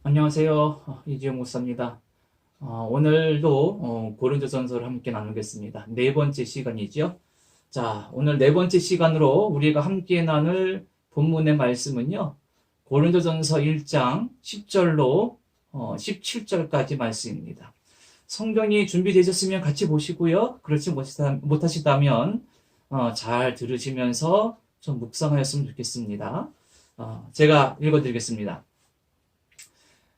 안녕하세요. 이지영 목사입니다. 오늘도 고린도전서를 함께 나누겠습니다. 네 번째 시간이죠. 자, 오늘 네 번째 시간으로 우리가 함께 나눌 본문의 말씀은요. 고린도전서 1장 10절로 17절까지 말씀입니다. 성경이 준비되셨으면 같이 보시고요. 그렇지 못하시다면 잘 들으시면서 좀 묵상하였으면 좋겠습니다. 제가 읽어드리겠습니다.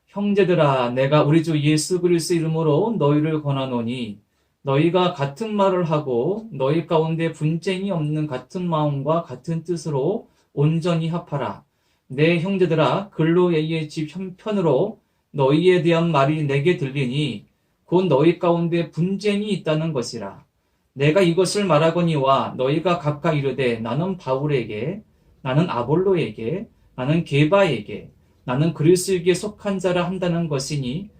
형제들아, 내가 우리 주 예수 그리스도 이름으로 너희를 권하노니 너희가 같은 말을 하고 너희 가운데 분쟁이 없는 같은 마음과 같은 뜻으로 온전히 합하라. 내 형제들아, 글로에의 집 형편으로 너희에 대한 말이 내게 들리니 곧 너희 가운데 분쟁이 있다는 것이라. 내가 이것을 말하거니와 너희가 각각 이르되 나는 바울에게, 나는 아볼로에게, 나는 게바에게, 나는 그리스도에게 속한 자라 한다는 것이니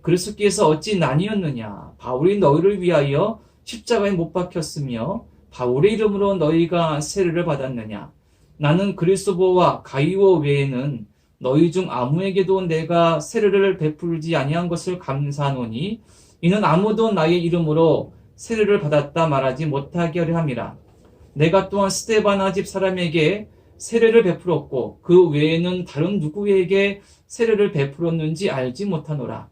그리스도께서 어찌 나뉘었느냐? 바울이 너희를 위하여 십자가에 못 박혔으며 바울의 이름으로 너희가 세례를 받았느냐? 나는 그리스도와 가이오 외에는 너희 중 아무에게도 내가 세례를 베풀지 아니한 것을 감사하노니 이는 아무도 나의 이름으로 세례를 받았다 말하지 못하게 하려 함이라. 내가 또한 스데바나 집 사람에게 세례를 베풀었고 그 외에는 다른 누구에게 세례를 베풀었는지 알지 못하노라.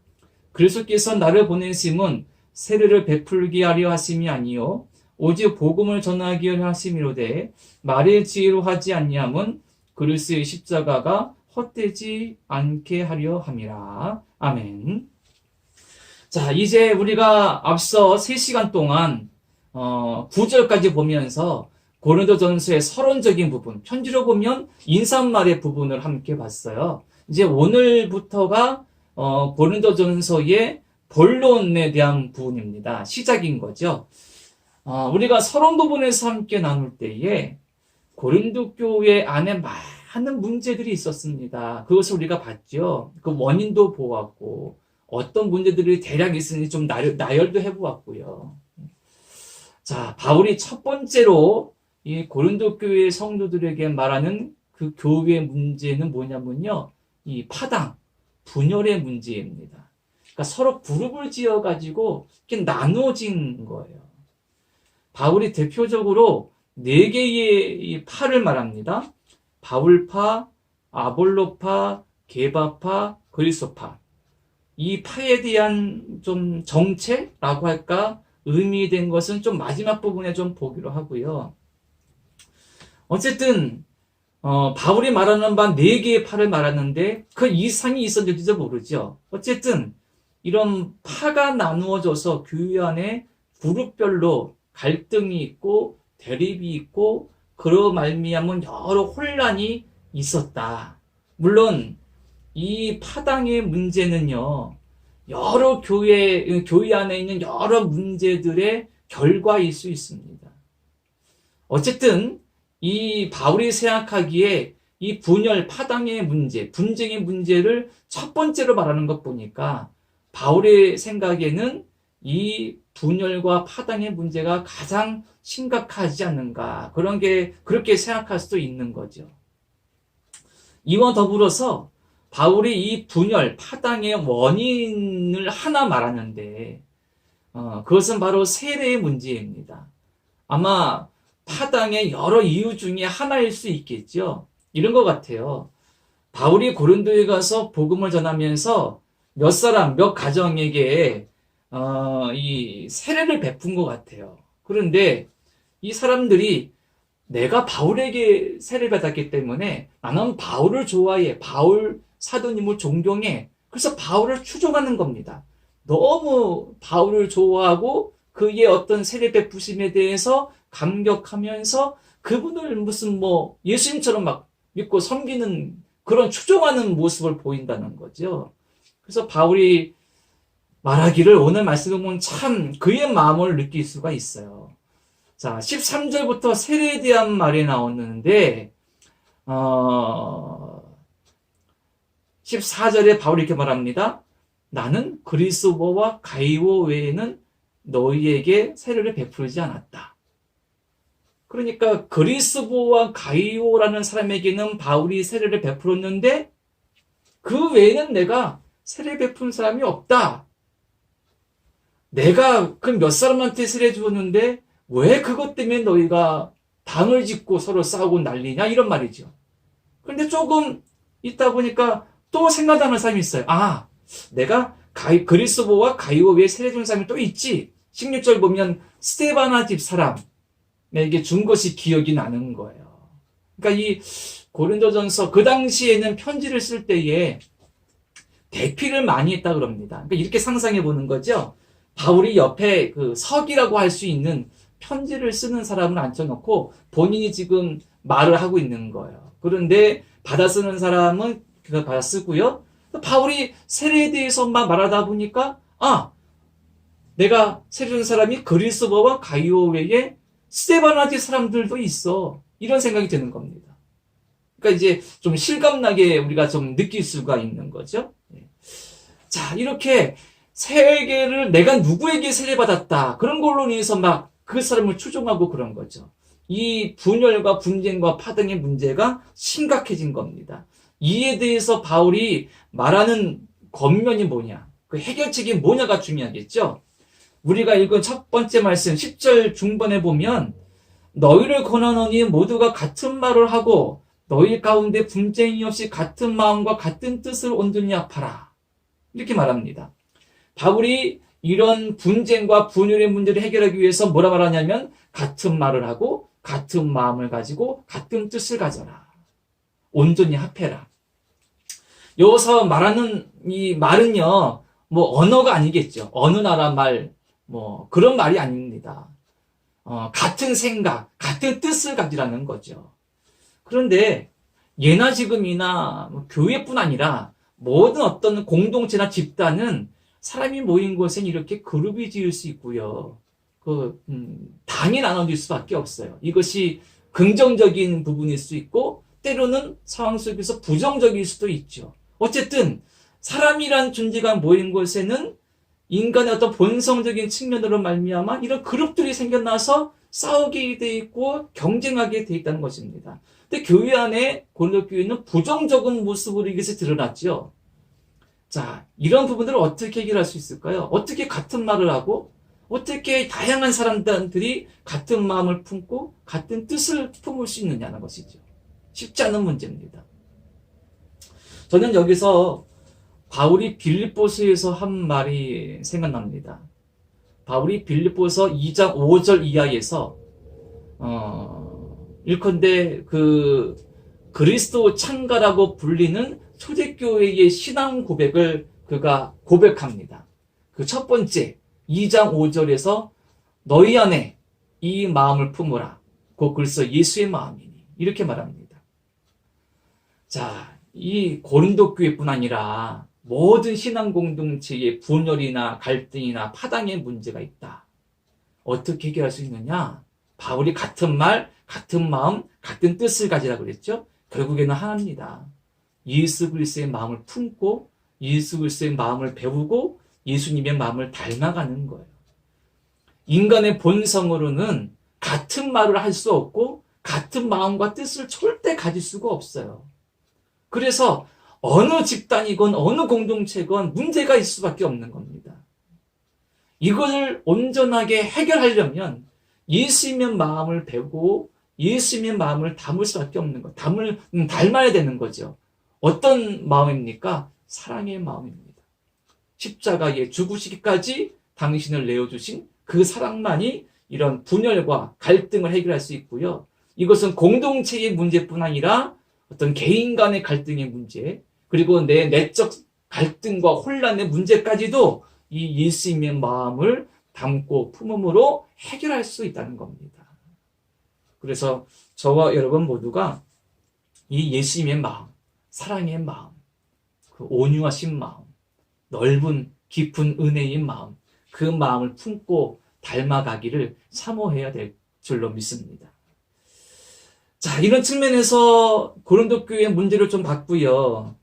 그리스도께서 나를 보내심은 세례를 베풀게 하려 하심이 아니요 오직 복음을 전하게 하려 하심이로되 말의 지혜로 하지 아니함은 그리스도의 십자가가 헛되지 않게 하려 함이라. 아멘. 자, 이제 우리가 앞서 3시간 동안 9절까지 보면서 고린도전서의 서론적인 부분, 편지로 보면 인사말의 부분을 함께 봤어요. 이제 오늘부터가 고린도전서의 본론에 대한 부분입니다. 시작인 거죠. 우리가 서론 부분에서 함께 나눌 때에 고린도 교회 안에 많은 문제들이 있었습니다. 그것을 우리가 봤죠. 그 원인도 보았고 어떤 문제들이 대략 있으니 좀 나열도 해보았고요. 자, 바울이 첫 번째로 이 고린도 교회 성도들에게 말하는 그 교회의 문제는 뭐냐면요. 이 파당, 분열의 문제입니다. 그러니까 서로 그룹을 지어가지고 이렇게 나누어진 거예요. 바울이 대표적으로 4개의 이 파를 말합니다. 바울파, 아볼로파, 게바파, 그리스도파. 이 파에 대한 좀 정체라고 할까? 의미된 것은 좀 마지막 부분에 좀 보기로 하고요. 어쨌든 바울이 말하는 바 4개의 파를 말하는데 그 이상이 있었는지도 모르죠. 어쨌든 이런 파가 나누어져서 교회 안에 그룹별로 갈등이 있고 대립이 있고 그로 말미암은 여러 혼란이 있었다. 물론 이 파당의 문제는요. 여러 교회 안에 있는 여러 문제들의 결과일 수 있습니다. 어쨌든 이 바울이 생각하기에 이 분열, 파당의 문제, 분쟁의 문제를 첫 번째로 말하는 것 보니까 바울의 생각에는 이 분열과 파당의 문제가 가장 심각하지 않는가. 그렇게 생각할 수도 있는 거죠. 이와 더불어서 바울이 이 분열, 파당의 원인을 하나 말하는데 그것은 바로 세례의 문제입니다. 아마 파당의 여러 이유 중에 하나일 수 있겠죠. 이런 것 같아요. 바울이 고린도에 가서 복음을 전하면서 몇 가정에게 이 세례를 베푼 것 같아요. 그런데 이 사람들이 내가 바울에게 세례를 받았기 때문에 나는 바울을 좋아해. 바울 사도님을 존경해. 그래서 바울을 추종하는 겁니다. 너무 바울을 좋아하고 그의 어떤 세례 베푸심에 대해서 감격하면서 그분을 무슨 예수님처럼 막 믿고 섬기는 그런 추종하는 모습을 보인다는 거죠. 그래서 바울이 말하기를 오늘 말씀을 보면 참 그의 마음을 느낄 수가 있어요. 자, 13절부터 세례에 대한 말이 나오는데 14절에 바울이 이렇게 말합니다. 나는 그리스도와 가이오 외에는 너희에게 세례를 베풀지 않았다. 그러니까 그리스도와 가이오라는 사람에게는 바울이 세례를 베풀었는데 그 외에는 내가 세례 베푼 사람이 없다. 내가 그 몇 사람한테 세례 주었는데 왜 그것 때문에 너희가 당을 짓고 서로 싸우고 난리냐? 이런 말이죠. 그런데 조금 있다 보니까 또 생각나는 사람이 있어요. 아, 내가 그리스도와 가이오 외에 세례 준 사람이 또 있지. 16절 보면 스데바나 집 사람에게 준 것이 기억이 나는 거예요. 그러니까 이 고린도전서 그 당시에는 편지를 쓸 때에 대피를 많이 했다 그럽니다. 그러니까 이렇게 상상해 보는 거죠. 바울이 옆에 그 석이라고 할 수 있는 편지를 쓰는 사람을 앉혀놓고 본인이 지금 말을 하고 있는 거예요. 그런데 받아 쓰는 사람은 그가 받아 쓰고요. 바울이 세례에 대해서 막 말하다 보니까 아, 내가 세례 준 사람이 그리스도와 가이오 외에 스데바나지 사람들도 있어. 이런 생각이 드는 겁니다. 그러니까 이제 좀 실감나게 우리가 좀 느낄 수가 있는 거죠. 자, 이렇게 세계를 내가 누구에게 세례받았다. 그런 걸로 인해서 막 그 사람을 추종하고 그런 거죠. 이 분열과 분쟁과 파등의 문제가 심각해진 겁니다. 이에 대해서 바울이 말하는 겉면이 뭐냐, 그 해결책이 뭐냐가 중요하겠죠. 우리가 읽은 첫 번째 말씀 10절 중반에 보면 너희를 권하노니 모두가 같은 말을 하고 너희 가운데 분쟁이 없이 같은 마음과 같은 뜻을 온전히 합하라. 이렇게 말합니다. 바울이 이런 분쟁과 분열의 문제를 해결하기 위해서 뭐라 말하냐면 같은 말을 하고 같은 마음을 가지고 같은 뜻을 가져라. 온전히 합해라. 여기서 말하는 이 말은요, 뭐 언어가 아니겠죠. 어느 나라 말, 뭐 그런 말이 아닙니다. 같은 생각, 같은 뜻을 가지라는 거죠. 그런데 예나 지금이나 뭐 교회뿐 아니라 모든 어떤 공동체나 집단은 사람이 모인 곳엔 이렇게 그룹이 지을 수 있고요. 당이 나눠질 수밖에 없어요. 이것이 긍정적인 부분일 수 있고 때로는 상황 속에서 부정적일 수도 있죠. 어쨌든 사람이란 존재가 모인 곳에는 인간의 어떤 본성적인 측면으로 말미암아 이런 그룹들이 생겨나서 싸우게 돼 있고 경쟁하게 돼 있다는 것입니다. 근데 교회 안에 고린도 교회는 부정적인 모습으로 이것이 드러났죠. 자, 이런 부분들을 어떻게 해결할 수 있을까요? 어떻게 같은 말을 하고 어떻게 다양한 사람들이 같은 마음을 품고 같은 뜻을 품을 수 있느냐는 것이죠. 쉽지 않은 문제입니다. 저는 여기서 바울이 빌립보서에서 한 말이 생각납니다. 바울이 빌립보서 2장 5절 이하에서 일컨대 그 그리스도 창가라고 불리는 초대교회의 신앙 고백을 그가 고백합니다. 그 첫 번째 2장 5절에서 너희 안에 이 마음을 품으라. 곧 그리스도 예수의 마음이니. 이렇게 말합니다. 자, 이 고린도 교회뿐 아니라 모든 신앙 공동체에 분열이나 갈등이나 파당의 문제가 있다. 어떻게 해결할 수 있느냐? 바울이 같은 말, 같은 마음, 같은 뜻을 가지라 그랬죠? 결국에는 하나입니다. 예수 그리스도의 마음을 품고 예수 그리스도의 마음을 배우고 예수님의 마음을 닮아가는 거예요. 인간의 본성으로는 같은 말을 할 수 없고 같은 마음과 뜻을 절대 가질 수가 없어요. 그래서 어느 집단이건 어느 공동체건 문제가 있을 수밖에 없는 겁니다. 이것을 온전하게 해결하려면 예수님의 마음을 배우고 예수님의 마음을 담을 수밖에 없는 것. 닮아야 되는 거죠. 어떤 마음입니까? 사랑의 마음입니다. 십자가에 죽으시기까지 당신을 내어주신 그 사랑만이 이런 분열과 갈등을 해결할 수 있고요. 이것은 공동체의 문제뿐 아니라 어떤 개인 간의 갈등의 문제, 그리고 내 내적 갈등과 혼란의 문제까지도 이 예수님의 마음을 담고 품음으로 해결할 수 있다는 겁니다. 그래서 저와 여러분 모두가 이 예수님의 마음, 사랑의 마음, 그 온유하신 마음, 넓은 깊은 은혜의 마음, 그 마음을 품고 닮아가기를 사모해야 될 줄로 믿습니다. 자, 이런 측면에서 고린도 교회의 문제를 좀 봤고요.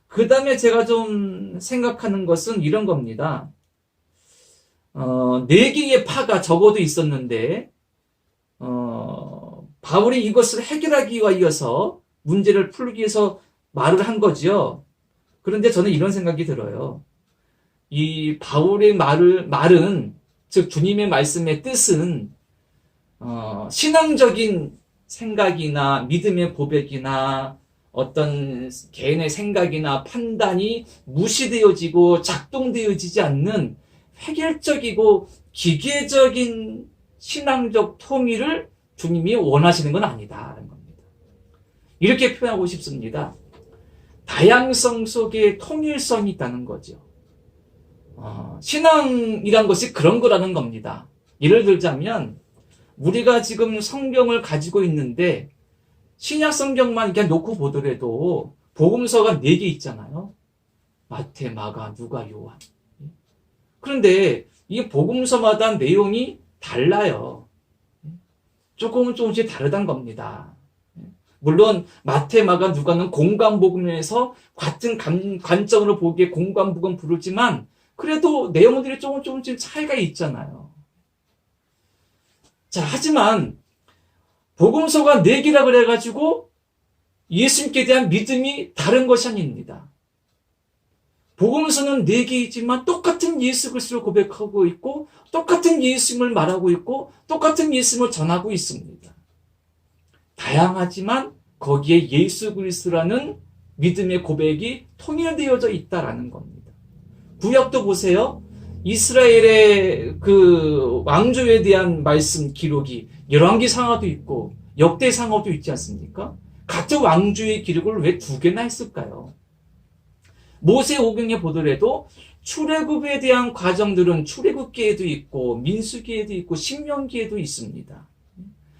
그 다음에 제가 좀 생각하는 것은 이런 겁니다. 4개의 파가 적어도 있었는데 바울이 이것을 해결하기 위해서 문제를 풀기 위해서 말을 한 거죠. 그런데 저는 이런 생각이 들어요. 이 바울의 말은, 즉 주님의 말씀의 뜻은 신앙적인 생각이나 믿음의 고백이나 어떤 개인의 생각이나 판단이 무시되어지고 작동되어지지 않는 획일적이고 기계적인 신앙적 통일을 주님이 원하시는 건 아니다라는 겁니다. 이렇게 표현하고 싶습니다. 다양성 속에 통일성이 있다는 거죠. 신앙이란 것이 그런 거라는 겁니다. 예를 들자면 우리가 지금 성경을 가지고 있는데 신약 성경만 그냥 놓고 보더라도 복음서가 4개 있잖아요. 마태, 마가, 누가, 요한. 그런데 이 복음서마다 내용이 달라요. 조금씩 다르다는 겁니다. 물론 마태, 마가, 누가는 공관복음에서 같은 관점으로 보기에 공관복음 부르지만 그래도 내용들이 조금씩 차이가 있잖아요. 자, 하지만 복음서가 4개라 그래가지고 예수님께 대한 믿음이 다른 것이 아닙니다. 복음서는 4개이지만 똑같은 예수 그리스도를 고백하고 있고 똑같은 예수님을 말하고 있고 똑같은 예수님을 전하고 있습니다. 다양하지만 거기에 예수 그리스도라는 믿음의 고백이 통일되어져 있다라는 겁니다. 구약도 보세요. 이스라엘의 그 왕조에 대한 말씀 기록이 열왕기상하도 있고 역대상하도 있지 않습니까? 같은 왕조의 기록을 왜 2개나 했을까요? 모세오경에 보더라도 출애굽에 대한 과정들은 출애굽기에도 있고 민수기에도 있고 신명기에도 있습니다.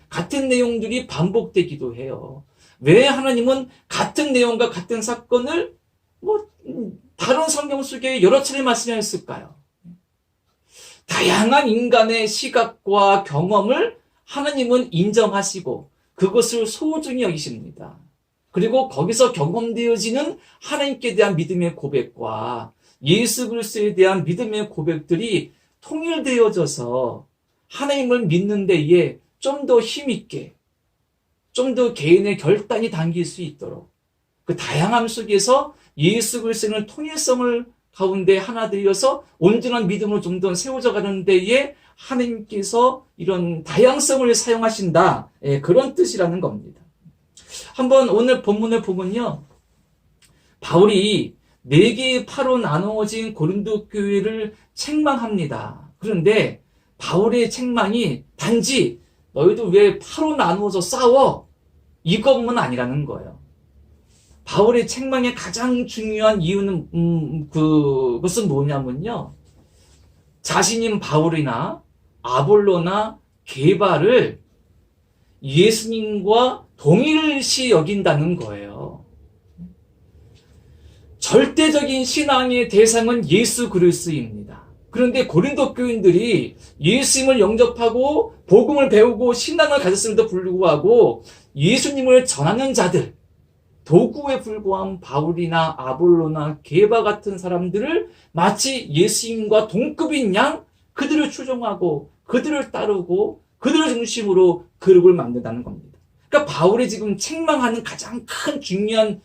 같은 내용들이 반복되기도 해요. 왜 하나님은 같은 내용과 같은 사건을 다른 성경 속에 여러 차례 말씀하셨을까요? 다양한 인간의 시각과 경험을 하나님은 인정하시고 그것을 소중히 여기십니다. 그리고 거기서 경험되어지는 하나님께 대한 믿음의 고백과 예수 그리스도에 대한 믿음의 고백들이 통일되어져서 하나님을 믿는 데에 좀 더 힘있게, 좀 더 개인의 결단이 담길 수 있도록 그 다양함 속에서 예수 그리스도는 통일성을 가운데 하나 되어서 온전한 믿음으로 좀 더 세워져 가는 데에 하나님께서 이런 다양성을 사용하신다. 그런 뜻이라는 겁니다. 한번 오늘 본문을 보면요. 바울이 4개의 파로 나누어진 고린도 교회를 책망합니다. 그런데 바울의 책망이 단지 너희들 왜 파로 나누어서 싸워? 이것만 아니라는 거예요. 바울의 책망의 가장 중요한 이유는 그것은 뭐냐면요. 자신인 바울이나 아볼로나 게바를 예수님과 동일시 여긴다는 거예요. 절대적인 신앙의 대상은 예수 그리스도입니다. 그런데 고린도 교인들이 예수님을 영접하고 복음을 배우고 신앙을 가졌음에도 불구하고 예수님을 전하는 자들, 도구에 불과한 바울이나 아볼로나 게바 같은 사람들을 마치 예수님과 동급인 양 그들을 추종하고 그들을 따르고 그들을 중심으로 그룹을 만든다는 겁니다. 그러니까 바울이 지금 책망하는 가장 큰 중요한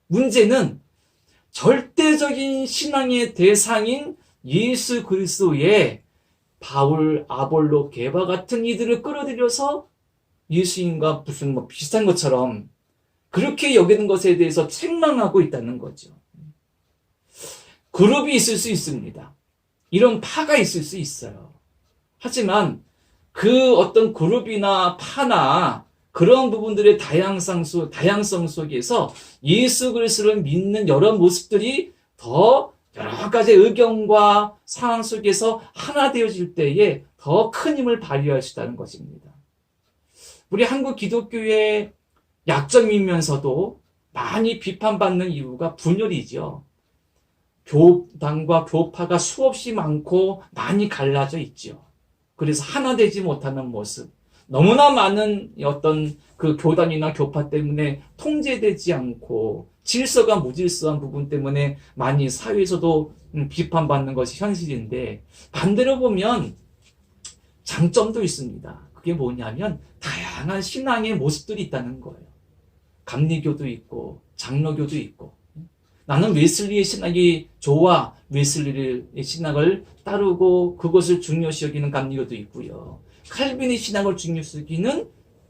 문제는 절대적인 신앙의 대상인 예수 그리스도의 바울, 아볼로, 게바 같은 이들을 끌어들여서 예수님과 무슨 비슷한 것처럼 그렇게 여기는 것에 대해서 책망하고 있다는 거죠. 그룹이 있을 수 있습니다. 이런 파가 있을 수 있어요. 하지만 그 어떤 그룹이나 파나 그런 부분들의 다양성 속에서 예수 그리스도를 믿는 여러 모습들이 더 여러 가지 의견과 상황 속에서 하나 되어질 때에 더 큰 힘을 발휘할 수 있다는 것입니다. 우리 한국 기독교의 약점이면서도 많이 비판받는 이유가 분열이죠. 교단과 교파가 수없이 많고 많이 갈라져 있죠. 그래서 하나 되지 못하는 모습. 너무나 많은 어떤 그 교단이나 교파 때문에 통제되지 않고 질서가 무질서한 부분 때문에 많이 사회에서도 비판받는 것이 현실인데 반대로 보면 장점도 있습니다. 그게 뭐냐면 다양한 신앙의 모습들이 있다는 거예요. 감리교도 있고 장로교도 있고 나는 웨슬리의 신학이 좋아. 웨슬리의 신학을 따르고 그것을 중요시 여기는 감리교도 있고요. 칼빈의 신학을 중요시 여기는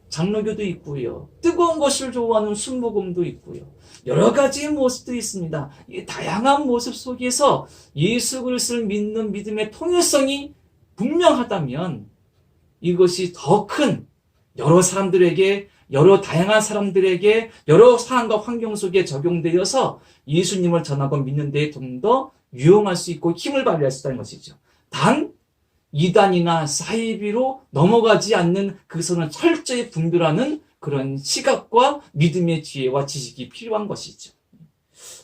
장로교도 있고요. 뜨거운 것을 좋아하는 순복음도 있고요. 여러 가지의 모습도 있습니다. 이 다양한 모습 속에서 예수 그리스도를 믿는 믿음의 통일성이 분명하다면 이것이 더 큰 여러 사람들에게, 여러 다양한 사람들에게, 여러 상황과 환경 속에 적용되어서 예수님을 전하고 믿는 데 좀 더 유용할 수 있고 힘을 발휘할 수 있다는 것이죠. 단 이단이나 사이비로 넘어가지 않는 그 선을 철저히 분별하는 그런 시각과 믿음의 지혜와 지식이 필요한 것이죠.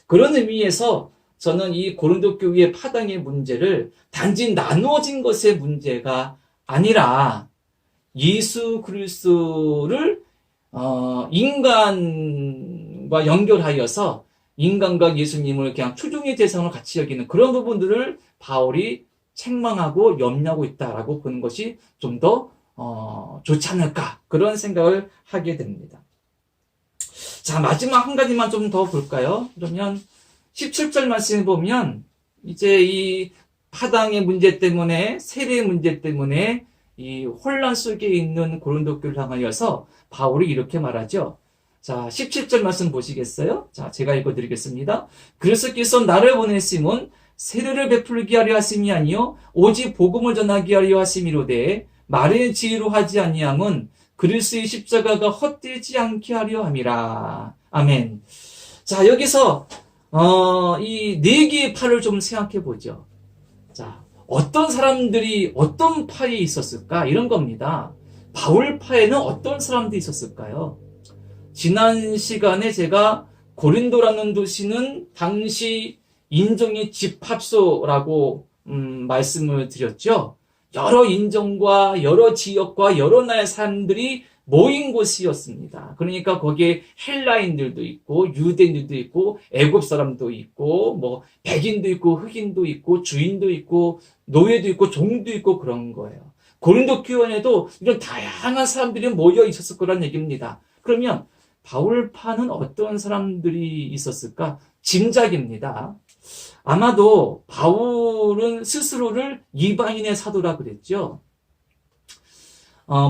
그런 의미에서 저는 이 고린도 교회의 파당의 문제를 단지 나누어진 것의 문제가 아니라 예수 그리스도를 인간과 연결하여서 인간과 예수님을 그냥 초중의 대상으로 같이 여기는 그런 부분들을 바울이 책망하고 염려하고 있다라고 보는 것이 좀 더 좋지 않을까 그런 생각을 하게 됩니다. 자, 마지막 한 가지만 좀 더 볼까요? 그러면 17절 말씀을 보면 이제 이 파당의 문제 때문에, 세례의 문제 때문에 이 혼란 속에 있는 고린도 교회를 향하여서 바울이 이렇게 말하죠. 자, 17절 말씀 보시겠어요? 자, 제가 읽어드리겠습니다. 그리스도께서 나를 보내심은 세례를 베풀게 하려 하심이 아니요 오직 복음을 전하게 하려 하심이로되 말의 지혜로 하지 아니함은 그리스도의 십자가가 헛되지 않게 하려 함이라. 아멘. 자, 여기서 이 네 개의 파를 좀 생각해 보죠. 자, 어떤 사람들이 어떤 파에 있었을까? 이런 겁니다. 바울파에는 어떤 사람들이 있었을까요? 지난 시간에 제가 고린도라는 도시는 당시 인종의 집합소라고 말씀을 드렸죠. 여러 인종과 여러 지역과 여러 나라의 사람들이 모인 곳이었습니다. 그러니까 거기에 헬라인들도 있고 유대인들도 있고 애굽 사람도 있고 뭐 백인도 있고 흑인도 있고 주인도 있고 노예도 있고 종도 있고 그런 거예요. 고린도 교회에도 이런 다양한 사람들이 모여 있었을 거란 얘기입니다. 그러면 바울파는 어떤 사람들이 있었을까? 짐작입니다. 아마도 바울은 스스로를 이방인의 사도라 그랬죠.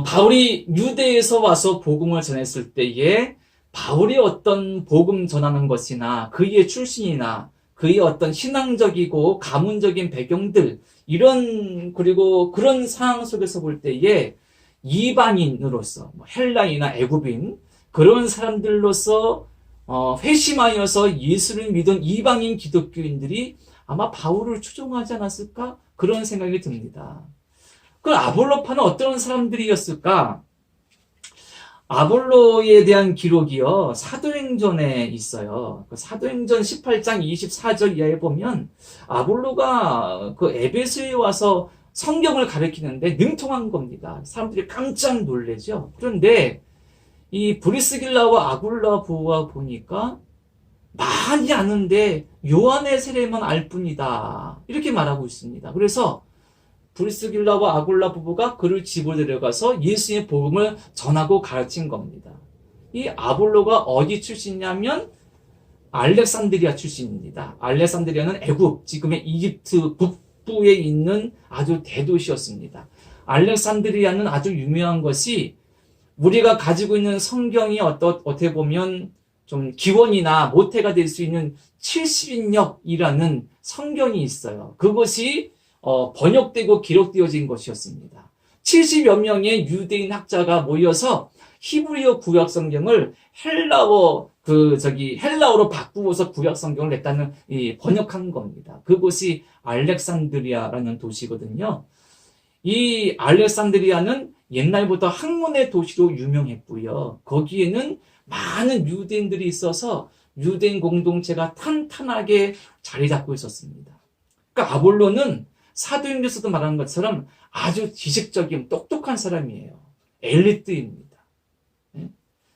바울이 유대에서 와서 복음을 전했을 때에 바울이 어떤 복음 전하는 것이나 그의 출신이나 그의 어떤 신앙적이고 가문적인 배경들 그리고 그런 상황 속에서 볼 때에 이방인으로서 헬라인이나 애굽인 그런 사람들로서 회심하여서 예수를 믿은 이방인 기독교인들이 아마 바울을 추종하지 않았을까? 그런 생각이 듭니다. 그 아볼로파는 어떤 사람들이었을까? 아볼로에 대한 기록이요, 사도행전에 있어요. 그 사도행전 18장 24절 이하에 보면 아볼로가 그 에베소에 와서 성경을 가르치는데 능통한 겁니다. 사람들이 깜짝 놀라죠. 그런데 이 브리스길라와 아굴라 부부와 보니까 많이 아는데 요한의 세례만 알 뿐이다. 이렇게 말하고 있습니다. 그래서 브리스길라와 아굴라 부부가 그를 집으로 데려가서 예수의 복음을 전하고 가르친 겁니다. 이 아볼로가 어디 출신이냐면 알렉산드리아 출신입니다. 알렉산드리아는 애굽, 지금의 이집트 북부에 있는 아주 대도시였습니다. 알렉산드리아는 아주 유명한 것이 우리가 가지고 있는 성경이 어떻게 보면 좀 기원이나 모태가 될 수 있는 70인역이라는 성경이 있어요. 그것이 번역되고 기록되어진 것이었습니다. 70여 명의 유대인 학자가 모여서 히브리어 구약 성경을 헬라어로 바꾸어서 구약 성경을 냈다는 번역한 겁니다. 그곳이 알렉산드리아라는 도시거든요. 이 알렉산드리아는 옛날부터 학문의 도시로 유명했고요. 거기에는 많은 유대인들이 있어서 유대인 공동체가 탄탄하게 자리 잡고 있었습니다. 그러니까 아볼로는 사도행전에서도 말하는 것처럼 아주 지식적인 똑똑한 사람이에요. 엘리트입니다.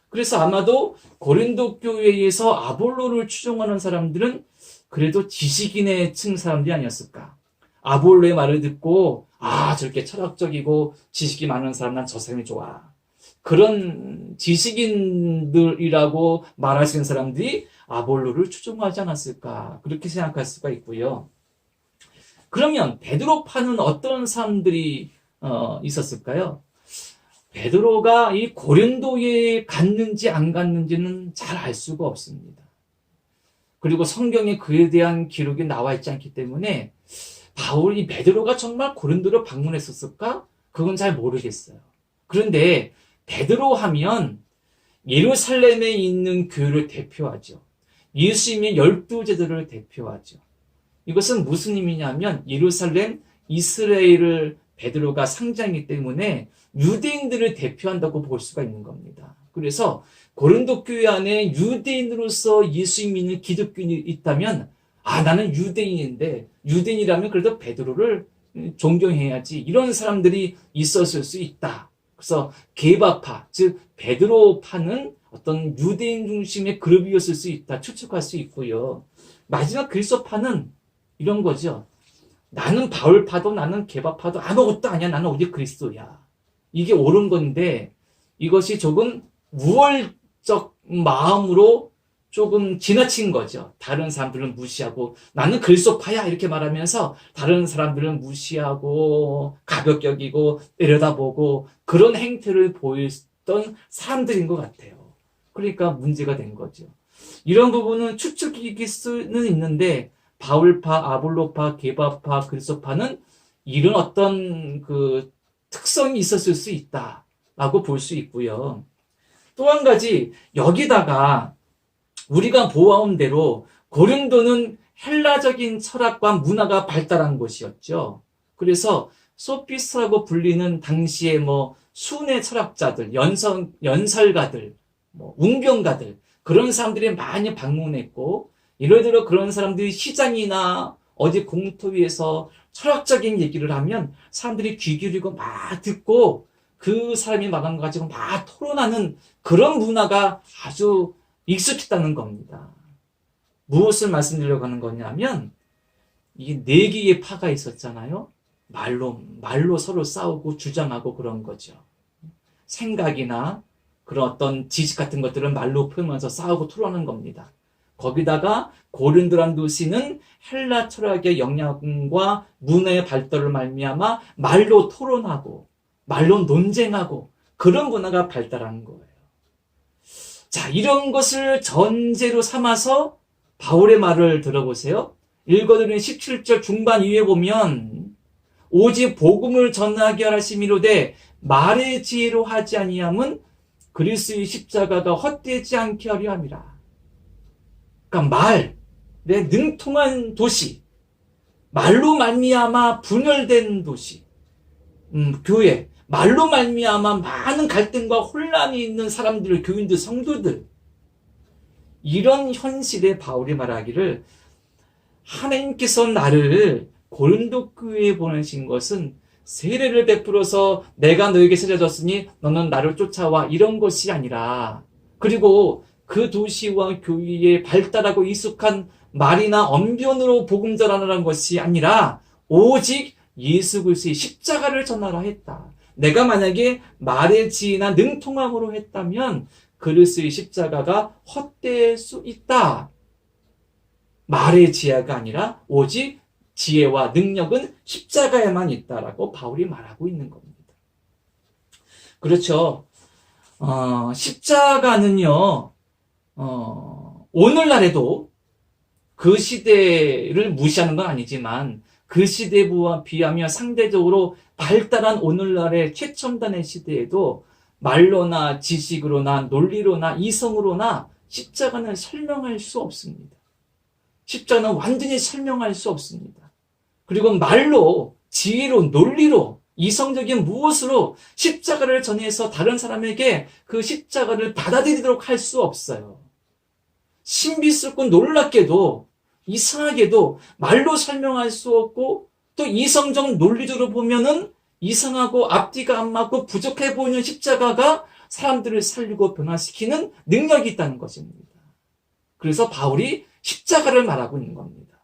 그래서 아마도 고린도 교회에서 아볼로를 추종하는 사람들은 그래도 지식인의 층 사람들이 아니었을까. 아볼로의 말을 듣고 저렇게 철학적이고 지식이 많은 사람, 난 저 사람이 좋아. 그런 지식인들이라고 말하시는 사람들이 아볼로를 추종하지 않았을까 그렇게 생각할 수가 있고요. 그러면 베드로파는 어떤 사람들이 있었을까요? 베드로가 이 고린도에 갔는지 안 갔는지는 잘 알 수가 없습니다. 그리고 성경에 그에 대한 기록이 나와 있지 않기 때문에 바울이 베드로가 정말 고린도를 방문했었을까? 그건 잘 모르겠어요. 그런데 베드로 하면 예루살렘에 있는 교회를 대표하죠. 예수님의 12제자를 대표하죠. 이것은 무슨 의미냐면 예루살렘, 이스라엘을 베드로가 상징이기 때문에 유대인들을 대표한다고 볼 수가 있는 겁니다. 그래서 고린도 교회 안에 유대인으로서 예수 믿는 기독교인이 있다면 나는 유대인인데 유대인이라면 그래도 베드로를 존경해야지 이런 사람들이 있었을 수 있다. 그래서 게바파, 즉 베드로파는 어떤 유대인 중심의 그룹이었을 수 있다 추측할 수 있고요. 마지막 그리스도파는 이런 거죠. 나는 바울파도 나는 게바파도 아무것도 아니야. 나는 오직 그리스도야. 이게 옳은 건데 이것이 조금 우월적 마음으로 조금 지나친 거죠. 다른 사람들은 무시하고 나는 그리스도파야 이렇게 말하면서 다른 사람들은 무시하고 가볍게 여기고 내려다보고 그런 행태를 보였던 사람들인 것 같아요. 그러니까 문제가 된 거죠. 이런 부분은 추측일 수는 있는데 바울파, 아볼로파, 게바파, 그리스도파는 이런 어떤 그 특성이 있었을 수 있다라고 볼 수 있고요. 또 한 가지 여기다가 우리가 보아온 대로 고린도는 헬라적인 철학과 문화가 발달한 곳이었죠. 그래서 소피스트라고 불리는 당시에 순회 철학자들, 연설가들, 웅변가들 그런 사람들이 많이 방문했고 예를 들어 그런 사람들이 시장이나 어디 공터위에서 철학적인 얘기를 하면 사람들이 귀 기울이고 막 듣고 그 사람이 말한 거 가지고 막 토론하는 그런 문화가 아주 익숙했다는 겁니다. 무엇을 말씀드리려고 하는 거냐면 이게 네 개의 파가 있었잖아요. 말로 서로 싸우고 주장하고 그런 거죠. 생각이나 그런 어떤 지식 같은 것들을 말로 표현하면서 싸우고 토론하는 겁니다. 거기다가 고린도란 도시는 헬라 철학의 영향과 문화의 발달을 말미암아 말로 토론하고 말로 논쟁하고 그런 문화가 발달한 거예요. 자, 이런 것을 전제로 삼아서 바울의 말을 들어보세요. 읽어드린 17절 중반 이후에 보면 오직 복음을 전하게 하심이로되 말의 지혜로 하지 아니함은 그리스도의 십자가가 헛되지 않게 하려 함이라. 그러니까 말에 능통한 도시, 말로 말미암아 분열된 도시, 교회, 말로 말미암아 많은 갈등과 혼란이 있는 사람들, 교인들, 성도들 이런 현실에 바울이 말하기를 하나님께서 나를 고린도 교회에 보내신 것은 세례를 베풀어서 내가 너에게 세례졌으니 너는 나를 쫓아와 이런 것이 아니라 그리고 그 도시와 교회에 발달하고 익숙한 말이나 언변으로 복음 전하라는 것이 아니라 오직 예수 그리스도의 십자가를 전하라 했다. 내가 만약에 말의 지혜나 능통함으로 했다면 그리스도의 십자가가 헛될 수 있다. 말의 지혜가 아니라 오직 지혜와 능력은 십자가에만 있다라고 바울이 말하고 있는 겁니다. 그렇죠. 십자가는요, 오늘날에도 그 시대를 무시하는 건 아니지만 그 시대에 비하면 상대적으로 발달한 오늘날의 최첨단의 시대에도 말로나 지식으로나 논리로나 이성으로나 십자가는 설명할 수 없습니다. 십자가는 완전히 설명할 수 없습니다. 그리고 말로, 지혜로, 논리로, 이성적인 무엇으로 십자가를 전해서 다른 사람에게 그 십자가를 받아들이도록 할 수 없어요. 신비스럽고 놀랍게도 이상하게도 말로 설명할 수 없고 또 이성적 논리적으로 보면은 이상하고 앞뒤가 안 맞고 부족해 보이는 십자가가 사람들을 살리고 변화시키는 능력이 있다는 것입니다. 그래서 바울이 십자가를 말하고 있는 겁니다.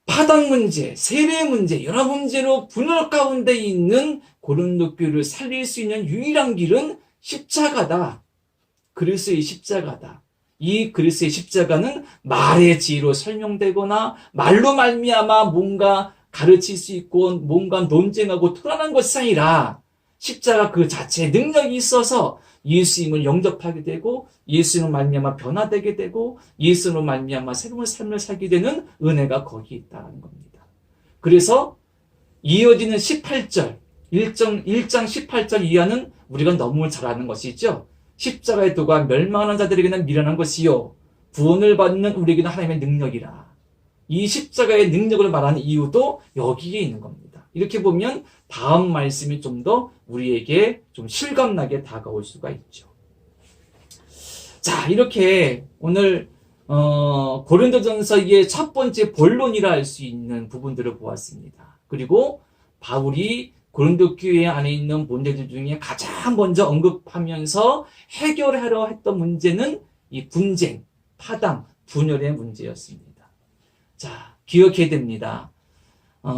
파당 문제, 세례 문제, 여러 문제로 분열 가운데 있는 고린도 교회를 살릴 수 있는 유일한 길은 십자가다. 그리스도의 십자가다. 이 그리스도의 십자가는 말의 지혜로 설명되거나 말로 말미암아 뭔가 가르칠 수 있고 뭔가 논쟁하고 토론한 것이 아니라 십자가 그 자체의 능력이 있어서 예수님을 영접하게 되고 예수님으로 말미암아 변화되게 되고 예수님으로 말미암아 새로운 삶을 살게 되는 은혜가 거기에 있다는 겁니다. 그래서 이어지는 18절, 1장 18절 이하는 우리가 너무 잘 아는 것이죠. 십자가의 도가 멸망하는 자들에게는 미련한 것이요 구원을 받는 우리에게는 하나님의 능력이라. 이 십자가의 능력을 말하는 이유도 여기에 있는 겁니다. 이렇게 보면 다음 말씀이 좀 더 우리에게 좀 실감나게 다가올 수가 있죠. 자, 이렇게 오늘 고린도전서의 첫 번째 본론이라 할 수 있는 부분들을 보았습니다. 그리고 바울이 고린도 교회 안에 있는 문제들 중에 가장 먼저 언급하면서 해결하려 했던 문제는 이 분쟁, 파당, 분열의 문제였습니다. 자, 기억해야 됩니다.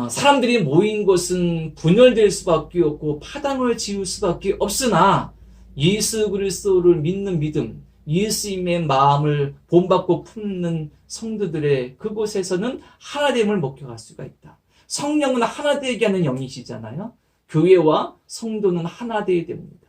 사람들이 모인 것은 분열될 수밖에 없고 파당을 지을 수밖에 없으나 예수 그리스도를 믿는 믿음, 예수님의 마음을 본받고 품는 성도들의 그곳에서는 하나됨을 목격할 수가 있다. 성령은 하나 되게 하는 영이시잖아요. 교회와 성도는 하나 되어야 됩니다.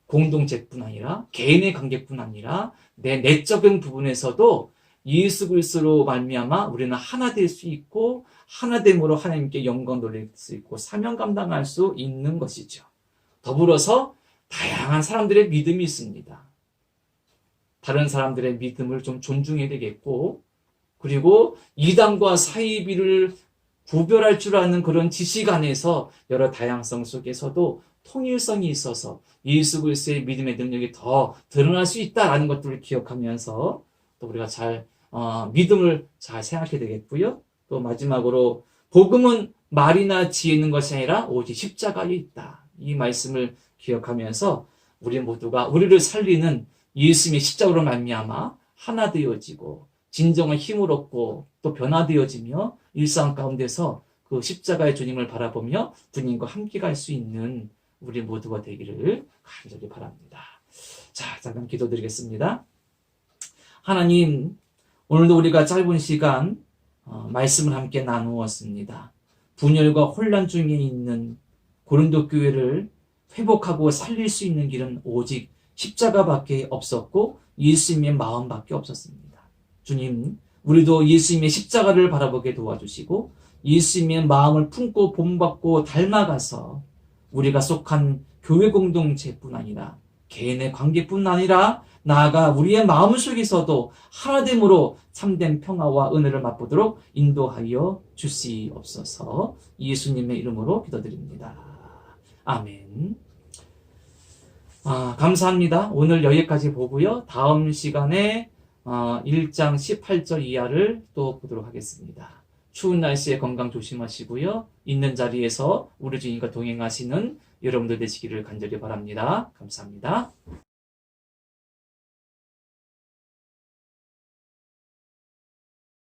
공동체뿐 아니라 개인의 관계뿐 아니라 내 내적인 부분에서도 예수 그리스도로 말미암아 우리는 하나 될 수 있고 하나됨으로 하나님께 영광 돌릴 수 있고 사명 감당할 수 있는 것이죠. 더불어서 다양한 사람들의 믿음이 있습니다. 다른 사람들의 믿음을 좀 존중해야 되겠고 그리고 이단과 사이비를 구별할 줄 아는 그런 지식 안에서 여러 다양성 속에서도 통일성이 있어서 예수 그리스도의 믿음의 능력이 더 드러날 수 있다라는 것들을 기억하면서 또 우리가 믿음을 잘 생각해야 되겠고요. 또 마지막으로 복음은 말이나 지혜 있는 것이 아니라 오직 십자가에 있다. 이 말씀을 기억하면서 우리 모두가 우리를 살리는 예수님의 십자가로 말미암아 하나 되어지고 진정한 힘을 얻고 또 변화되어지며 일상 가운데서 그 십자가의 주님을 바라보며 주님과 함께 갈 수 있는 우리 모두가 되기를 간절히 바랍니다. 자, 잠깐 기도드리겠습니다. 하나님, 오늘도 우리가 짧은 시간 말씀을 함께 나누었습니다. 분열과 혼란 중에 있는 고린도 교회를 회복하고 살릴 수 있는 길은 오직 십자가밖에 없었고 예수님의 마음밖에 없었습니다. 주님, 우리도 예수님의 십자가를 바라보게 도와주시고 예수님의 마음을 품고 본받고 닮아가서 우리가 속한 교회 공동체뿐 아니라 개인의 관계뿐 아니라 나아가 우리의 마음 속에서도 하나됨으로 참된 평화와 은혜를 맛보도록 인도하여 주시옵소서. 예수님의 이름으로 기도드립니다. 아멘. 감사합니다. 오늘 여기까지 보고요. 다음 시간에 1장 18절 이하를 또 보도록 하겠습니다. 추운 날씨에 건강 조심하시고요. 있는 자리에서 우리 주님과 동행하시는 여러분들 되시기를 간절히 바랍니다. 감사합니다.